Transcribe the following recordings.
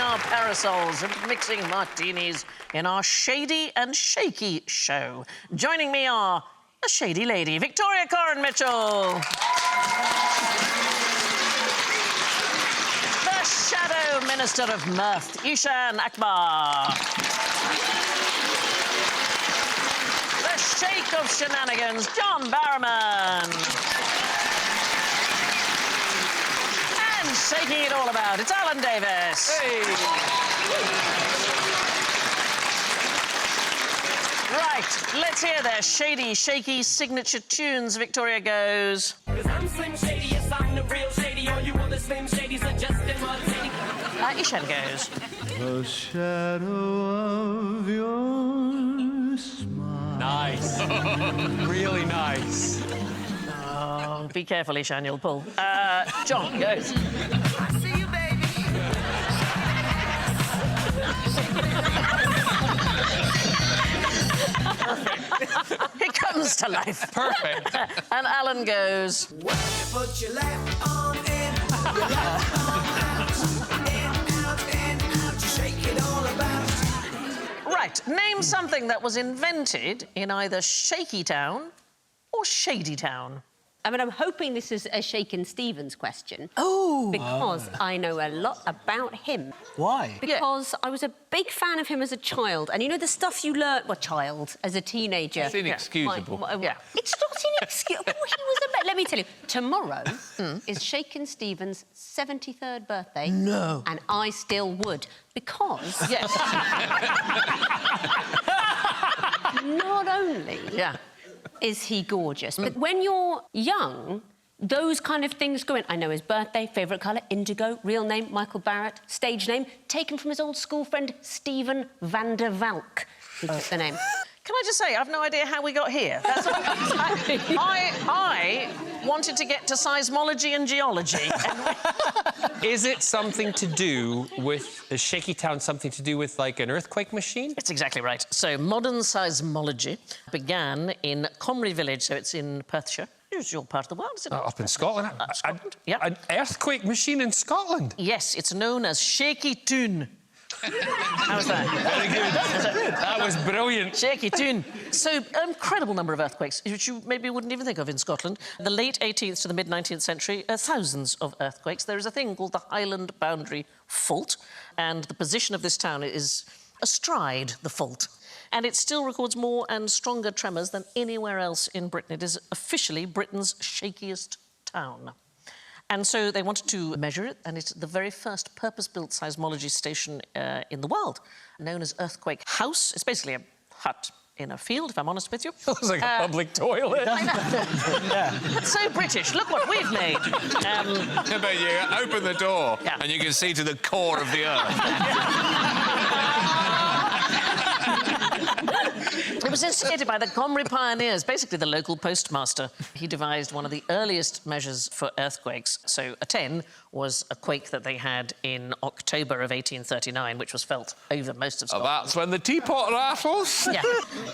Our parasols and mixing martinis in our Shady and Shaky show. Joining me are a shady lady, Victoria Coren Mitchell. The Shadow Minister of Mirth, Eshaan Akbar. The Sheikh of Shenanigans, John Barrowman. And shaking it all about, it's Alan Davis. Hey! Right, let's hear their shady, shaky signature tunes. Victoria goes. 'Cause I'm Slim Shady, yes, I'm the real Shady. All you other Slim Shadys are just imitating. Eshaan goes. The shadow of your smile. Nice. Really nice. Oh, be careful, Eshaan, you'll pull. John goes. I see you, baby. It comes to life. Perfect. And Alan goes. Put your left arm in, your left arm out. In, out, you shake it all about. Right, name something that was invented in either Shaky Town or Shady Town. I mean, I'm hoping this is a Shakin' Stevens question. Oh! Because I know a lot about him. Why? Because I was a big fan of him as a child. And you know the stuff you learn... Well, child, as a teenager. It's inexcusable. Yeah. It's not inexcusable. He was a... Let me tell you, tomorrow is Shakin' Stevens' 73rd birthday. No. And I still would. Because... Yes. not only... Yeah. is he gorgeous. But when you're young, those kind of things go in. I know his birthday, favourite colour, indigo, real name, Michael Barrett, stage name, taken from his old school friend, Stephen van der Valk, who took the name. Can I just say, I've no idea how we got here. That's all. I wanted to get to seismology and geology. Is it something to do with... Is Shaky Town something to do with, like, an earthquake machine? It's exactly right. So, modern seismology began in Comrie Village, so it's in Perthshire. It's your part of the world, isn't it? Up in Scotland? Scotland, yeah. An earthquake machine in Scotland? Yes, it's known as Shaky Toon. How's that? Very good. That was brilliant. Shaky Toon. So, incredible number of earthquakes, which you maybe wouldn't even think of in Scotland. The late 18th to the mid-19th century, thousands of earthquakes. There is a thing called the Highland Boundary Fault, and the position of this town is astride the fault. And it still records more and stronger tremors than anywhere else in Britain. It is officially Britain's shakiest town. And so they wanted to measure it, and it's the very first purpose-built seismology station in the world, known as Earthquake House. It's basically a hut in a field, if I'm honest with you. It was like a public toilet. I know. That's so British. Look what we've made. Yeah, but you open the door and you can see to the core of the earth. It was instigated by the Comrie pioneers, basically the local postmaster. He devised one of the earliest measures for earthquakes. So a 10 was a quake that they had in October of 1839, which was felt over most of Scotland. That's when the teapot rattles. Yeah.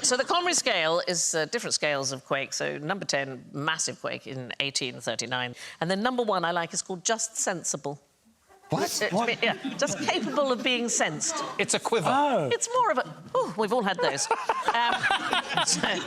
So the Comrie scale is different scales of quake. So number 10, massive quake in 1839. And then number 1 I like is called just sensible. What? Yeah, just capable of being sensed. It's a quiver. Oh. It's more of a... Oh, we've all had those. That's a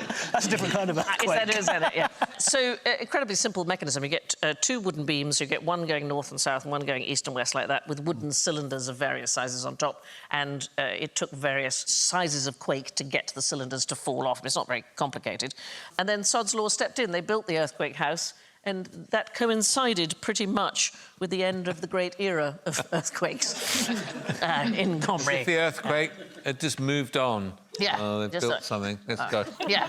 different kind of earthquake. Is that it? Yeah. So, incredibly simple mechanism. You get 2 wooden beams. You get one going north and south and one going east and west like that, with wooden cylinders of various sizes on top. And it took various sizes of quake to get the cylinders to fall off. It's not very complicated. And then Sod's Law stepped in. They built the earthquake house, and that coincided pretty much with the end of the great era of earthquakes in Comrie. If the earthquake had just moved on Yeah. Oh, they've just built something. Let's go. Yeah.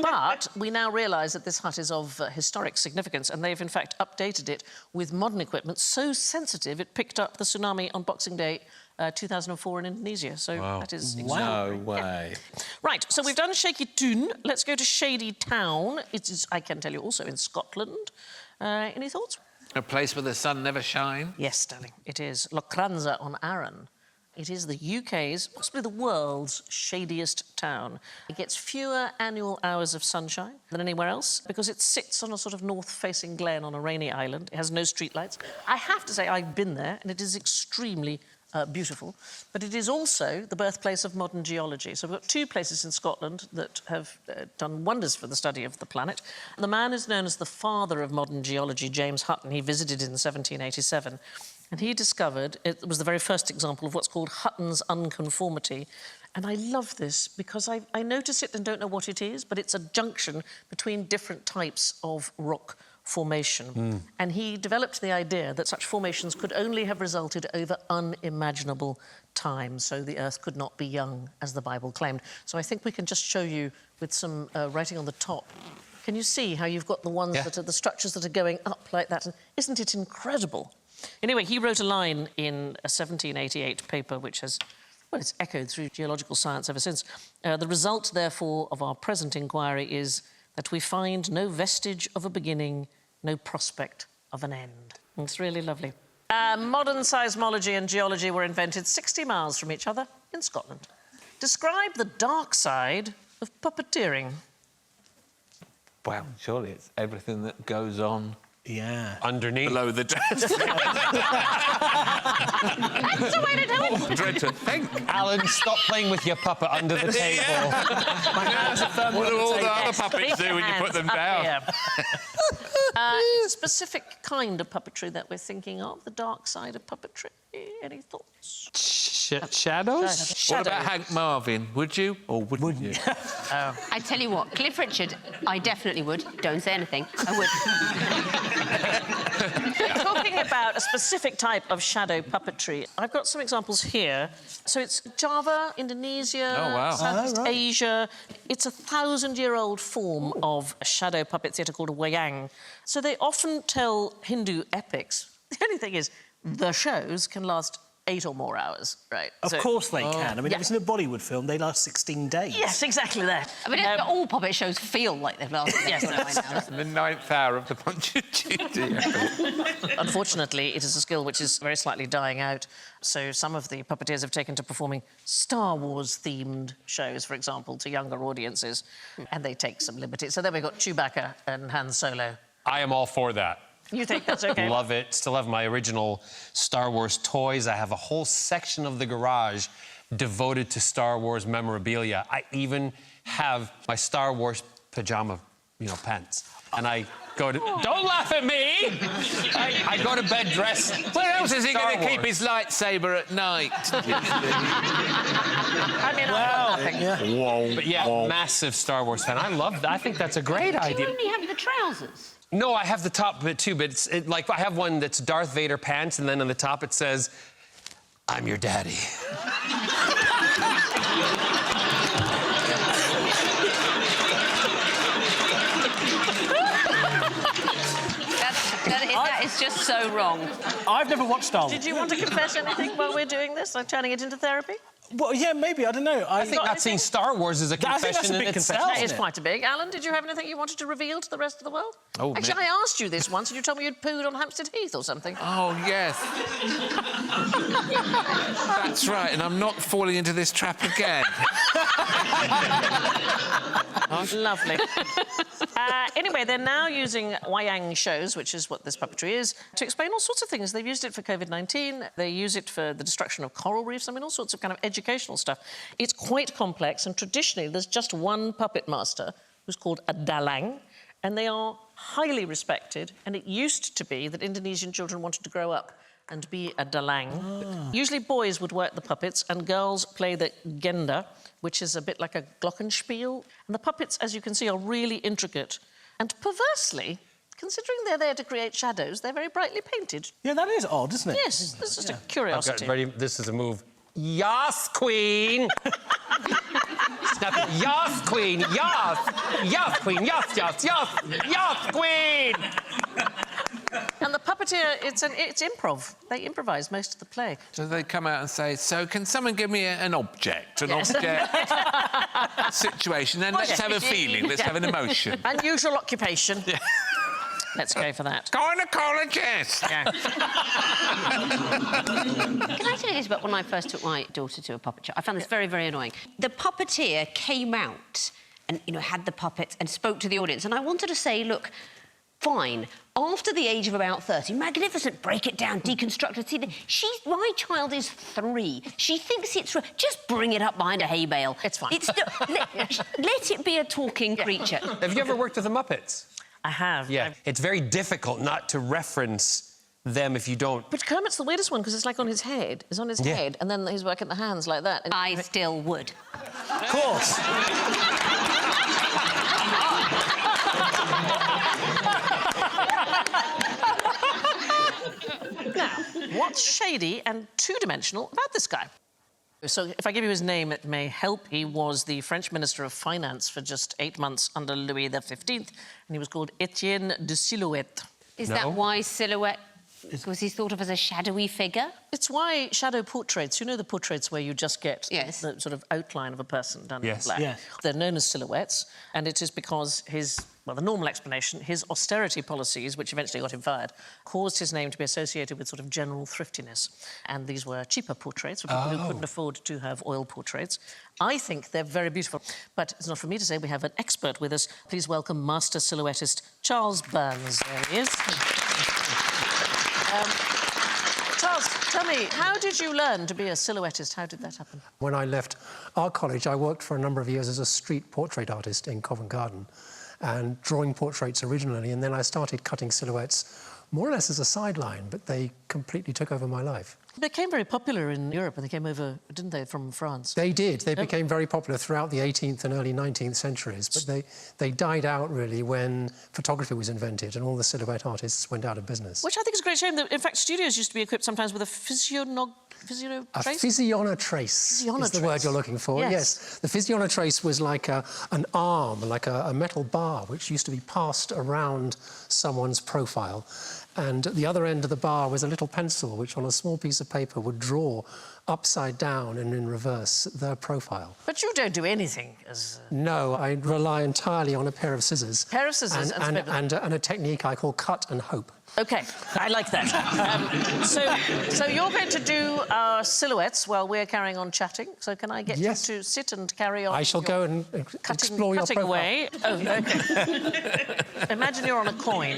But we now realise that this hut is of historic significance, and they've in fact updated it with modern equipment so sensitive it picked up the tsunami on Boxing Day 2004 in Indonesia. So that is No way. right. So we've done Shaky Town. Let's go to Shady Town. It is, I can tell you, also in Scotland. Any thoughts? A place where the sun never shines. Yes, darling, it is. Lochranza on Arran. It is the UK's, possibly the world's, shadiest town. It gets fewer annual hours of sunshine than anywhere else because it sits on a sort of north-facing glen on a rainy island. It has no streetlights. I have to say, I've been there, and it is extremely beautiful. But it is also the birthplace of modern geology. So we've got two places in Scotland that have done wonders for the study of the planet. The man is known as the father of modern geology, James Hutton. He visited in 1787. And he discovered, it was the very first example of what's called Hutton's unconformity. And I love this because I notice it and don't know what it is, but it's a junction between different types of rock formation. And he developed the idea that such formations could only have resulted over unimaginable time, so the Earth could not be young, as the Bible claimed. So I think we can just show you with some writing on the top. Can you see how you've got the ones that are the structures that are going up like that? And isn't it incredible? Anyway, he wrote a line in a 1788 paper which has, well, it's echoed through geological science ever since. The result, therefore, of our present inquiry is that we find no vestige of a beginning, no prospect of an end. It's really lovely. Modern seismology and geology were invented 60 miles from each other in Scotland. Describe the dark side of puppeteering. Well, surely it's everything that goes on. Yeah. Underneath. Below the desk. That's the way to do it. Dread to think. Alan, stop playing with your puppet under the table. What do all the other puppets do when you put them down? It's a specific kind of puppetry that we're thinking of, the dark side of puppetry. Any thoughts? Shadows? What about Hank Marvin? Would you or wouldn't you? I tell you what, Cliff Richard, I definitely would. Don't say anything. I would. Talking about a specific type of shadow puppetry, I've got some examples here. So it's Java, Indonesia, Southeast Asia. It's a 1,000-year-old form of shadow puppet theatre called a wayang. So they often tell Hindu epics. The only thing is, the shows can last 8 or more hours, right? Of course they can. I mean, if it's in a Bollywood film, they last 16 days. Yes, exactly that. I mean, all puppet shows feel like they've lasted. Yes, The 9th hour of the Punch and Judy. Unfortunately, it is a skill which is very slightly dying out. So some of the puppeteers have taken to performing Star Wars-themed shows, for example, to younger audiences, and they take some liberties. So then we've got Chewbacca and Han Solo. I am all for that. You think that's OK? Love it. Still have my original Star Wars toys. I have a whole section of the garage devoted to Star Wars memorabilia. I even have my Star Wars pajama, pants. And I go to... Don't laugh at me! I go to bed dressed... Where else is he going to Star keep his lightsaber at night? I mean, I'm laughing. But yeah, massive Star Wars fan. I love that. I think that's a great Do idea. you only have the trousers? No, I have the top bit too, but it's like I have one that's Darth Vader pants, and then on the top it says, "I'm your daddy." That is just so wrong. I've never watched Star Wars. Did you want to confess anything while we're doing this, like turning it into therapy? Well, yeah, maybe. I don't know. I think that seeing Star Wars is a confession that's a big in confession. itself. That is quite a big. Alan, did you have anything you wanted to reveal to the rest of the world? Oh, actually, I asked you this once and you told me you'd pooed on Hampstead Heath or something. Oh, yes. That's right, and I'm not falling into this trap again. Lovely. Anyway, they're now using wayang shows, which is what this puppetry is, to explain all sorts of things. They've used it for COVID-19. They use it for the destruction of coral reefs. I mean, all sorts of kind of educational stuff. It's quite complex, and traditionally there's just one puppet master who's called a dalang, and they are highly respected. And it used to be that Indonesian children wanted to grow up and be a dalang. Usually boys would work the puppets and girls play the genda, which is a bit like a glockenspiel. And the puppets, as you can see, are really intricate. And perversely, considering they're there to create shadows, they're very brightly painted. Yeah, that is odd, isn't it? Yes, this is just a curiosity. Ready? This is a move. Yas, queen! Snappy. Yes, queen. Yes. Yes, queen. Yes, yes, yes. Yes, queen. And the puppeteer, it's improv. They improvise most of the play. So they come out and say, so can someone give me an object situation, then let's have a feeling, let's have an emotion. Unusual occupation. Yeah. Let's go for that. Gynecologist! Yeah. Can I tell you this about when I first took my daughter to a puppet show? I found this very, very annoying. The puppeteer came out and, you know, had the puppets and spoke to the audience, and I wanted to say, look, fine, after the age of about 30, magnificent, break it down, deconstruct it. See, my child is 3. She thinks it's... Just bring it up behind a hay bale. It's fine. Let it be a talking creature. Have you ever worked with the Muppets? I have. Yeah. It's very difficult not to reference them if you don't. But Kermit's the weirdest one, because it's like on his head. It's on his head, and then he's working the hands like that. And I still would. Of course. Now, what's shady and two-dimensional about this guy? So if I give you his name, it may help. He was the French Minister of Finance for just 8 months under Louis XV, and he was called Etienne de Silhouette. Is that why Silhouette... Was he thought of as a shadowy figure? It's why shadow portraits, you know the portraits where you just get Yes. the sort of outline of a person done in black? Yes. They're known as silhouettes, and it is because his, well, the normal explanation, his austerity policies, which eventually got him fired, caused his name to be associated with sort of general thriftiness. And these were cheaper portraits for people who couldn't afford to have oil portraits. I think they're very beautiful, but it's not for me to say. We have an expert with us. Please welcome master silhouettist Charles Burns. There he is. Charles, tell me, how did you learn to be a silhouettist? How did that happen? When I left art college, I worked for a number of years as a street portrait artist in Covent Garden and drawing portraits originally, and then I started cutting silhouettes more or less as a sideline, but they completely took over my life. They became very popular in Europe, and they came over, didn't they, from France? They did. They became very popular throughout the 18th and early 19th centuries, but they died out, really, when photography was invented and all the silhouette artists went out of business. Which I think is a great shame. In fact, studios used to be equipped sometimes with a physionotrace? A physionotrace is the word you're looking for, yes. The physionotrace was like an arm, like a metal bar, which used to be passed around someone's profile. And at the other end of the bar was a little pencil, which on a small piece of paper would draw upside down and in reverse their profile. But you don't do anything as... No, I rely entirely on a pair of scissors. Pair of scissors and a technique I call cut and hope. OK, I like that. So you're going to do our silhouettes while we're carrying on chatting. So can I get you to sit and carry on? I shall go and explore your profile. Away. Oh, OK. Imagine you're on a coin.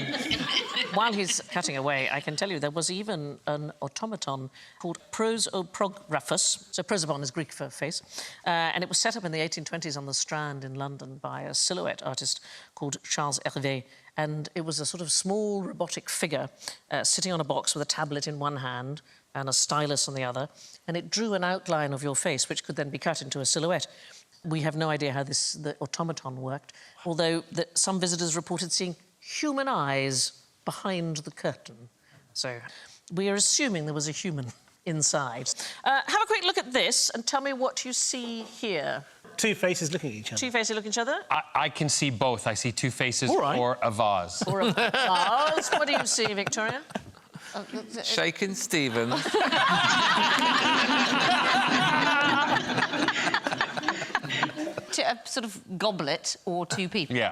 While he's cutting away, I can tell you there was even an automaton called prosoprographus. So prosopon is Greek for face. And it was set up in the 1820s on the Strand in London by a silhouette artist called Charles Hervé. And it was a sort of small robotic figure sitting on a box with a tablet in one hand and a stylus on the other, and it drew an outline of your face, which could then be cut into a silhouette. We have no idea how the automaton worked, although some visitors reported seeing human eyes behind the curtain. So we are assuming there was a human inside. Have a quick look at this and tell me what you see here. Two faces looking at each other. Two faces looking at each other? I can see both. I see two faces or a vase. Or a vase. What do you see, Victoria? Shaking Stephen. A sort of goblet or two people. Yeah.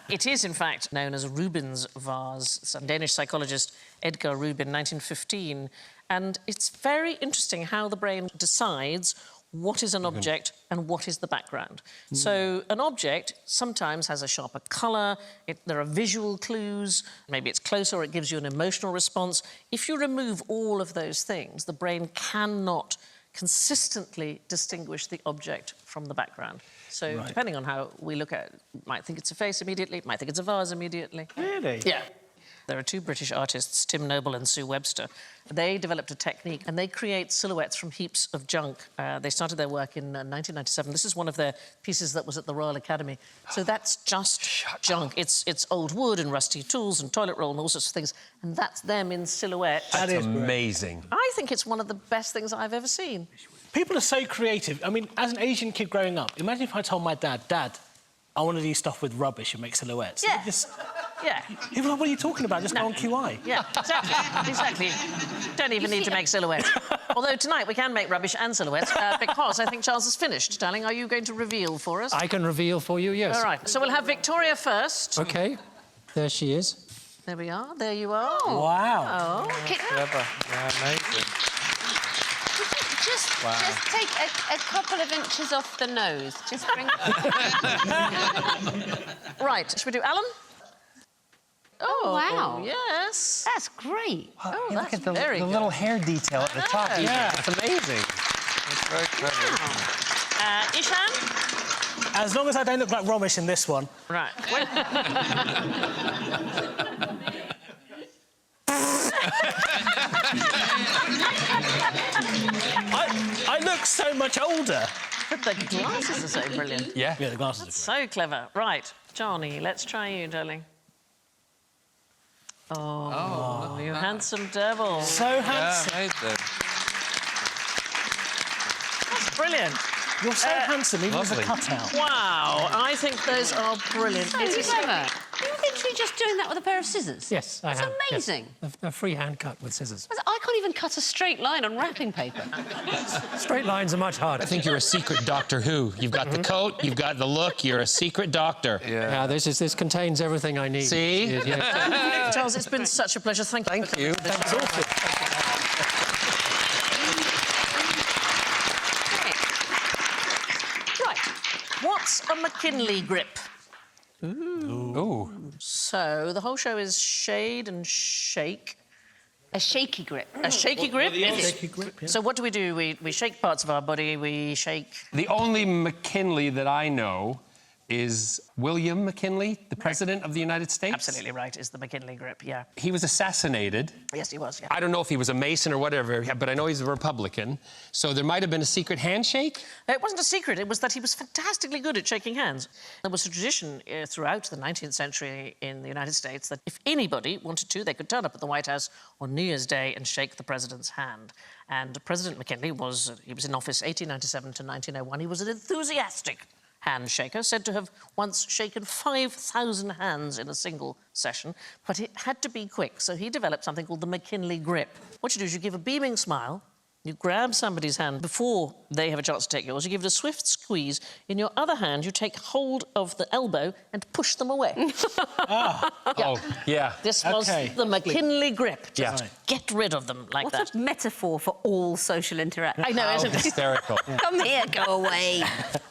It is, in fact, known as Rubin's vase. It's a Danish psychologist, Edgar Rubin, 1915. And it's very interesting how the brain decides what is an object and what is the background. So an object sometimes has a sharper colour, there are visual clues, maybe it's closer or it gives you an emotional response. If you remove all of those things, the brain cannot consistently distinguish the object from the background. So depending on how we look at it, might think it's a face immediately, might think it's a vase immediately. Really? Yeah. There are two British artists, Tim Noble and Sue Webster. They developed a technique and they create silhouettes from heaps of junk. They started their work in 1997. This is one of their pieces that was at the Royal Academy. So that's just junk. It's old wood and rusty tools and toilet roll and all sorts of things. And that's them in silhouette. That's amazing. I think it's one of the best things I've ever seen. People are so creative. I mean, as an Asian kid growing up, imagine if I told my dad, Dad, I want to do stuff with rubbish and make silhouettes. Yeah. Yeah. He'd be like, what are you talking about? Just go on QI. Yeah, exactly. Don't even need to make silhouettes. Although tonight we can make rubbish and silhouettes because I think Charles has finished. Darling, are you going to reveal for us? I can reveal for you, yes. All right, so we'll have Victoria first. OK, there she is. There we are, there you are. Wow. Oh, Clever. Yeah, amazing. Just take a couple of inches off the nose. Just bring... Right, should we do Alan? Oh, wow. Yes. That's great. Oh, Look that's at the very good. little hair detail at the top. know. Yeah, it's amazing. It's very clever. Eshaan? As long as I don't look like Romish in this one. Right. I look so much older. But the glasses are so brilliant. Yeah. Yeah, the glasses are So clever. Right, Johnny, let's try you, darling. Oh, you handsome devil. great. So handsome. Yeah, amazing. That's brilliant. You're so handsome, even as a lovely. cutout. Wow, I think those are brilliant. So clever. You're literally just doing that with a pair of scissors. Yes, I That's have. amazing. Yes. A freehand cut with scissors. I can't even cut a straight line on wrapping paper. Straight lines are much harder. I think you're a secret Doctor Who. You've got the coat, you've got the look, you're a secret doctor. Yeah, this contains everything I need. See? Yeah. Charles, it's been such a pleasure. Thank you. Thank you. That's awesome. Right. What's a McKinley grip? Ooh. So the whole show is shade and shake. A shaky grip. A shaky grip? Shaky grip, yeah. So what do? We shake parts of our body, we shake... The only McKinley that I know is William McKinley, the President of the United States. Absolutely right, is the McKinley grip, yeah. He was assassinated. Yes, he was, yeah. I don't know if he was a Mason or whatever, but I know he's a Republican. So there might have been a secret handshake. It wasn't a secret, it was that he was fantastically good at shaking hands. There was a tradition throughout the 19th century in the United States that if anybody wanted to, they could turn up at the White House on New Year's Day and shake the president's hand. And President McKinley was in office 1897 to 1901. He was an enthusiastic handshaker, said to have once shaken 5,000 hands in a single session, but it had to be quick, so he developed something called the McKinley grip. What you do is you give a beaming smile, you grab somebody's hand before they have a chance to take yours, you give it a swift squeeze, in your other hand you take hold of the elbow and push them away. Oh, yeah. This was the McKinley grip. Just Yeah. get rid of them like What that. a metaphor for all social interaction. I know, isn't it? Hysterical. Come here, go away.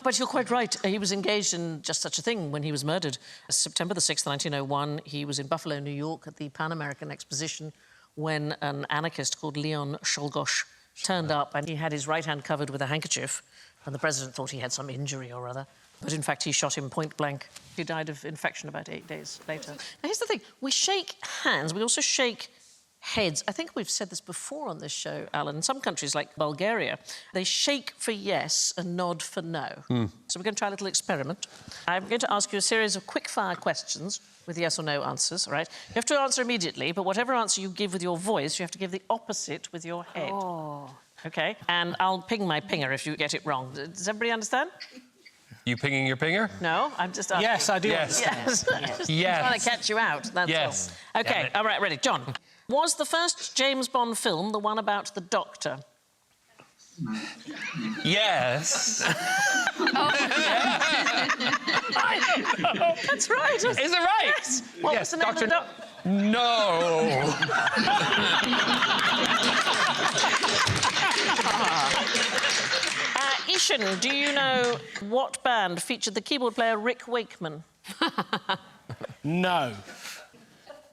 But you're quite right. He was engaged in just such a thing when he was murdered. September the 6th, 1901, he was in Buffalo, New York at the Pan American Exposition when an anarchist called Leon Czolgosz turned up and he had his right hand covered with a handkerchief and the president thought he had some injury or other. But in fact, he shot him point blank. He died of infection about 8 days later. Now, here's the thing. We shake hands. We also shake heads. I think we've said this before on this show, Alan. In some countries, like Bulgaria, they shake for yes and nod for no. So we're going to try a little experiment. I'm going to ask you a series of quick-fire questions with yes or no answers, all right? You have to answer immediately, but whatever answer you give with your voice, you have to give the opposite with your head. Oh. OK? And I'll ping my pinger if you get it wrong. Does everybody understand? You pinging your pinger? No? I'm just asking. Yes, I do Yes. understand. Yes. Yes. Trying to catch you out, that's Yes. all. Damn OK, it. all right, ready. John, was the first James Bond film the one about the Doctor? Yes. That's right. Is it right? Yes. What Yes, was the name of the Dr. Doctor? No. Eshaan, do you know what band featured the keyboard player Rick Wakeman? No.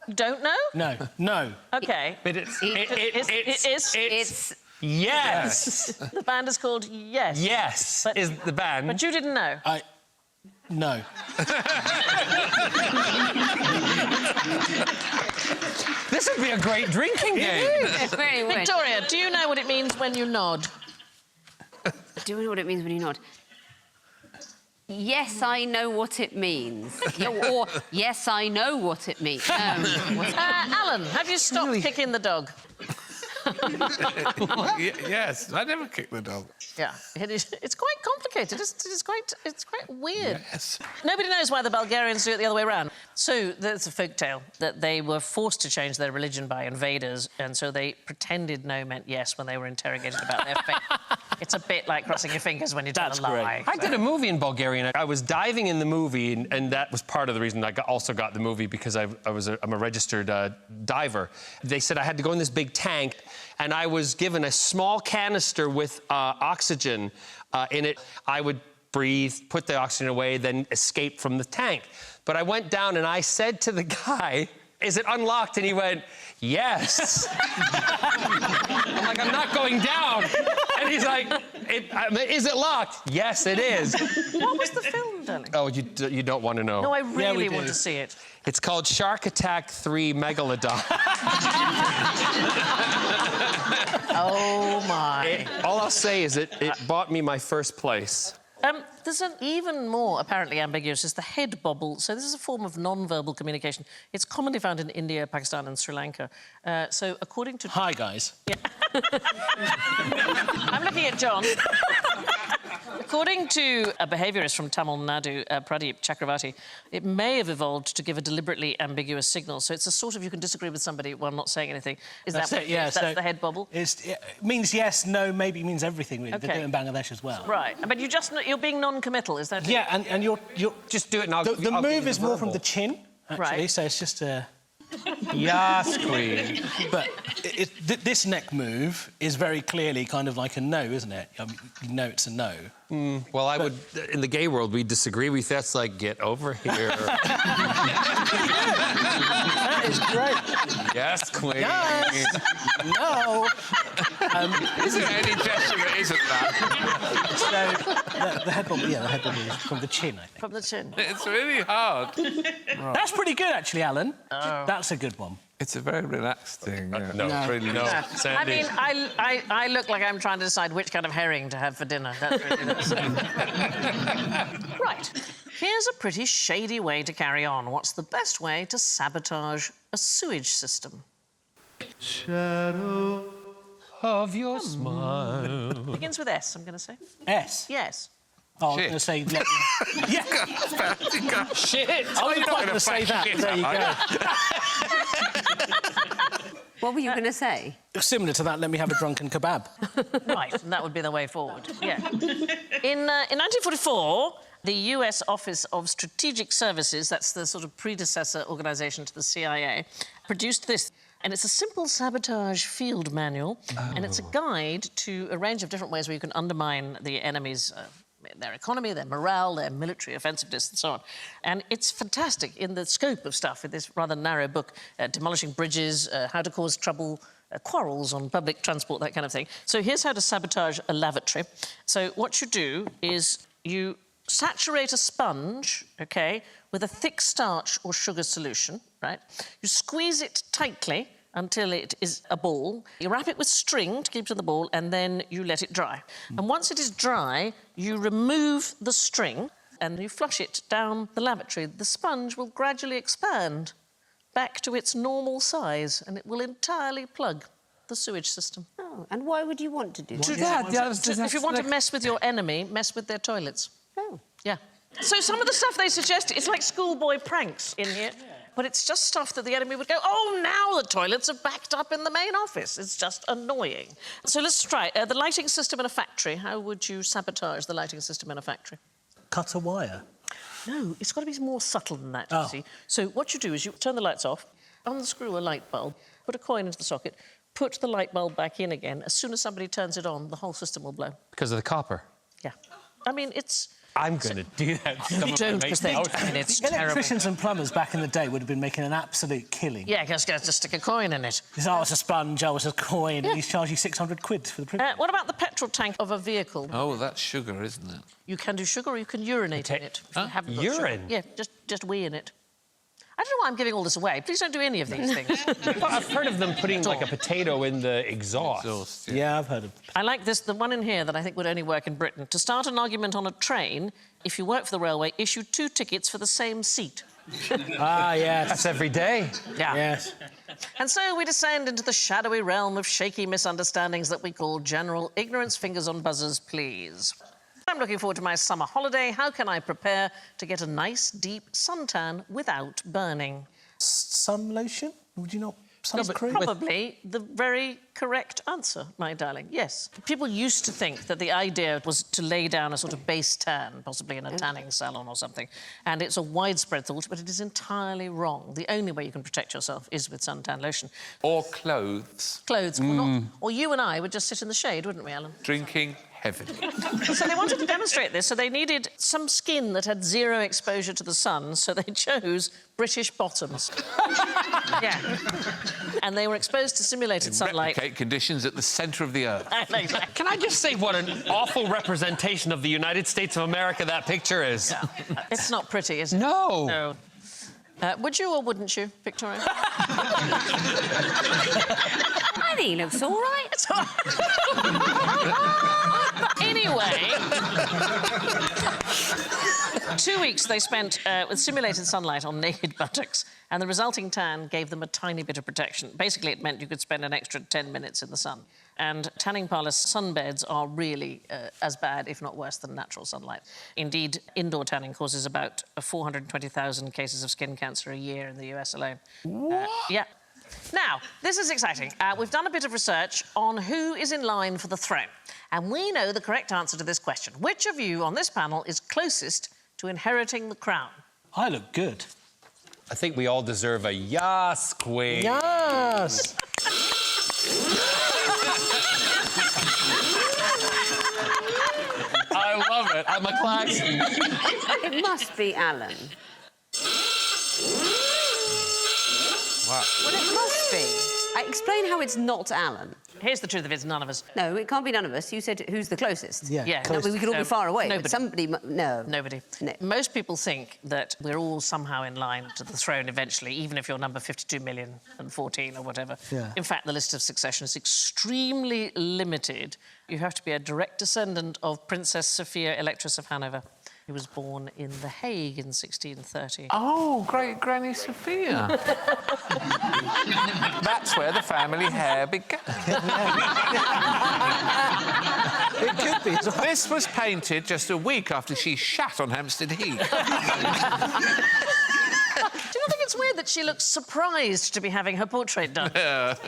You don't know? No. No. OK. But it's... It's Yes. the band is called Yes. Yes But- is the band. But you didn't know. No. This would be a great drinking game. It's very weird. Victoria, do you know what it means when you nod? Do you know what it means when you nod? Yes, I know what it means. Or, yes, I know what it means. No. Alan, have you stopped kicking the dog? Yes, I never kicked the dog. Yeah, it's quite complicated. It's quite weird. Yes. Nobody knows why the Bulgarians do it the other way around. So there's a folk tale that they were forced to change their religion by invaders, and so they pretended no meant yes when they were interrogated about their faith. It's a bit like crossing your fingers when you tell a lie. I did a movie in Bulgarian. I was diving in the movie, and that was part of the reason I also got the movie, because I'm a registered diver. They said I had to go in this big tank, and I was given a small canister with oxygen in it. I would breathe, put the oxygen away, then escape from the tank. But I went down and I said to the guy, "Is it unlocked?" And he went, "Yes." I'm like, "I'm not going down." And he's like, "Is it locked?" "Yes, it is." What was the film, darling? Oh, you don't want to know. No, I really want to see it. It's called Shark Attack 3 Megalodon. Oh, my. All I'll say is it bought me my first place. There's an even more apparently ambiguous, is the head bobble. So this is a form of non-verbal communication. It's commonly found in India, Pakistan and Sri Lanka. So according to... Hi, guys. Yeah. I'm looking at John. According to a behaviourist from Tamil Nadu, Pradeep Chakravarti, it may have evolved to give a deliberately ambiguous signal. So it's a sort of you can disagree with somebody while not saying anything. Is That's that it, yeah. That's the head bobble? It means yes, no, maybe means everything, really. Okay. They do it in Bangladesh as well. Right, but you're being non-committal, is that it? Yeah, and you're... Just do it and I'll The I'll move give you is more from verbal. the chin, actually, Right. so it's just a... Yes, queen. But this neck move is very clearly kind of like a no, isn't it? I mean, you know it's a no. Well, I would... In the gay world, we disagree with that's like, get over here. That is great. Yes, queen. Yes. No. Isn't any gesture that isn't that? So the head bobble, yeah, the head bobble is from the chin, I think. From the chin. It's really hard. That's pretty good, actually, Alan. That's a good one. It's a very relaxed thing. Yeah. No. Really No. not. I mean, I look like I'm trying to decide which kind of herring to have for dinner. That's really Right. Here's a pretty shady way to carry on. What's the best way to sabotage a sewage system? Shadow of your smile. Begins with S, I'm going to say. S. Yes. Oh, I was going to say... yeah. Shit! I was quite going to say that. There you go. What were you going to say? Similar to that, let me have a drunken kebab. Right, and that would be the way forward. Yeah. In 1944, the US Office of Strategic Services, that's the sort of predecessor organisation to the CIA, produced this. And it's a simple sabotage field manual, and it's a guide to a range of different ways where you can undermine the enemy's their economy, their morale, their military offensiveness, and so on. And it's fantastic in the scope of stuff in this rather narrow book, demolishing bridges, how to cause trouble, quarrels on public transport, that kind of thing. So here's how to sabotage a lavatory. So what you do is you saturate a sponge, OK, with a thick starch or sugar solution, right? You squeeze it tightly until it is a ball. You wrap it with string to keep it in the ball, and then you let it dry. And once it is dry, you remove the string and you flush it down the lavatory. The sponge will gradually expand back to its normal size, and it will entirely plug the sewage system. Oh, and why would you want to do that? If you want to mess with your enemy, mess with their toilets. Oh. Yeah. So some of the stuff they suggest, it's like schoolboy pranks in here. But it's just stuff that the enemy would go, oh, now the toilets are backed up in the main office. It's just annoying. So let's try the lighting system in a factory. How would you sabotage the lighting system in a factory? Cut a wire. No, it's got to be more subtle than that, you see. So what you do is you turn the lights off, unscrew a light bulb, put a coin into the socket, put the light bulb back in again. As soon as somebody turns it on, the whole system will blow. Because of the copper. Yeah. I mean, it's... I'm going to do that. Don't, because I mean, it's terrible. Electricians and plumbers back in the day would have been making an absolute killing. Yeah, just stick a coin in it. I was a sponge, I was a coin, and he's charged you 600 quid for the privilege. What about the petrol tank of a vehicle? Oh, that's sugar, isn't it? You can do sugar or you can urinate in it. If you haven't got Urine? Sugar. Yeah, just wee in it. I don't know why I'm giving all this away. Please don't do any of these things. I've heard of them putting, like, a potato in the exhaust. Yeah, I've heard of... I like this, the one in here that I think would only work in Britain. To start an argument on a train, if you work for the railway, issue 2 tickets for the same seat. Ah, yes. That's every day. Yeah. Yes. And so we descend into the shadowy realm of shaky misunderstandings that we call general ignorance. Fingers on buzzers, please. I'm looking forward to my summer holiday. How can I prepare to get a nice, deep suntan without burning? Sun lotion? Would you not? Sunscreen? Probably the very correct answer, my darling. Yes. People used to think that the idea was to lay down a sort of base tan, possibly in a tanning salon or something. And it's a widespread thought, but it is entirely wrong. The only way you can protect yourself is with suntan lotion. Or clothes. Clothes, or you and I would just sit in the shade, wouldn't we, Alan? Drinking heavily. So they wanted to demonstrate this, so they needed some skin that had zero exposure to the sun, so they chose British bottoms. Yeah. And they were exposed to simulated sunlight. Replicate conditions at the centre of the earth. Can I just say what an awful representation of the United States of America that picture is? Yeah. It's not pretty, is it? No. No. Would you or wouldn't you, Victoria? I think he looks all right. It's all right. Anyway, 2 weeks they spent with simulated sunlight on naked buttocks, and the resulting tan gave them a tiny bit of protection. Basically, it meant you could spend an extra 10 minutes in the sun. And tanning parlour sunbeds are really as bad, if not worse, than natural sunlight. Indeed, indoor tanning causes about 420,000 cases of skin cancer a year in the US alone. Yeah. Now, this is exciting. We've done a bit of research on who is in line for the throne. And we know the correct answer to this question. Which of you on this panel is closest to inheriting the crown? I look good. I think we all deserve a yes, queen. Yes! I love it. I'm a Claxton. It must be Alan. Wow. Well, it must be. Explain how it's not Alan. Here's the truth of it, it's none of us. No, it can't be none of us. You said who's the closest. Yeah, Yeah, No, we could all be far away. Nobody. But somebody... No. Nobody. No. Most people think that we're all somehow in line to the throne eventually, even if you're number 52,014,000 or whatever. Yeah. In fact, the list of succession is extremely limited. You have to be a direct descendant of Princess Sophia, Electress of Hanover, who was born in The Hague in 1630. Oh, great Granny Sophia. That's where the family hair began. It could be. This was painted just a week after she shat on Hampstead Heath. Do you not think it's weird that she looks surprised to be having her portrait done?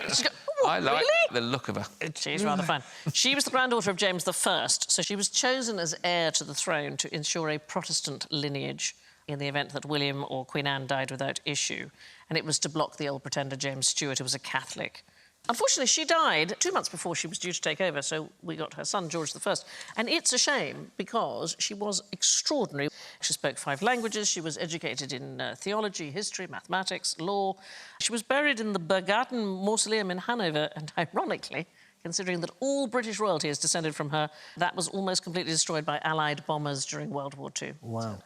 She's got, oh, I like really? the look of her. She's rather fun. She was the granddaughter of James I, so she was chosen as heir to the throne to ensure a Protestant lineage in the event that William or Queen Anne died without issue. And it was to block the old pretender James Stuart, who was a Catholic. Unfortunately, she died 2 months before she was due to take over, so we got her son, George I. And it's a shame, because she was extraordinary. She spoke 5 languages, she was educated in theology, history, mathematics, law. She was buried in the Bergarten Mausoleum in Hanover, and ironically, considering that all British royalty is descended from her, that was almost completely destroyed by Allied bombers during World War II. Wow.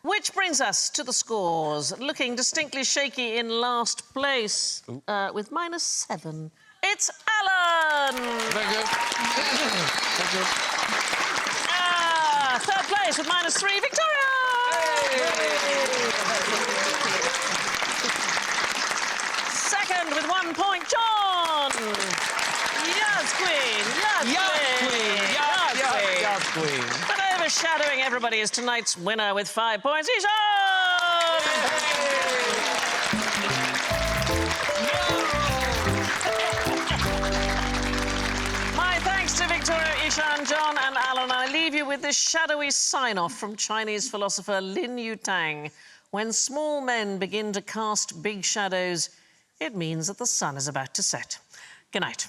Which brings us to the scores. Looking distinctly shaky in last place with -7. It's Alan! Very good. Very good. Third place with -3, Victoria! Second with 1 point, John! Yes, Queen! Yes, Queen! Yes, queen. But overshadowing everybody is tonight's winner with 5 points, Eshaan! My thanks to Victoria, Eshaan, John and Alan. I leave you with this shadowy sign-off from Chinese philosopher Lin Yutang. When small men begin to cast big shadows, it means that the sun is about to set. Good night.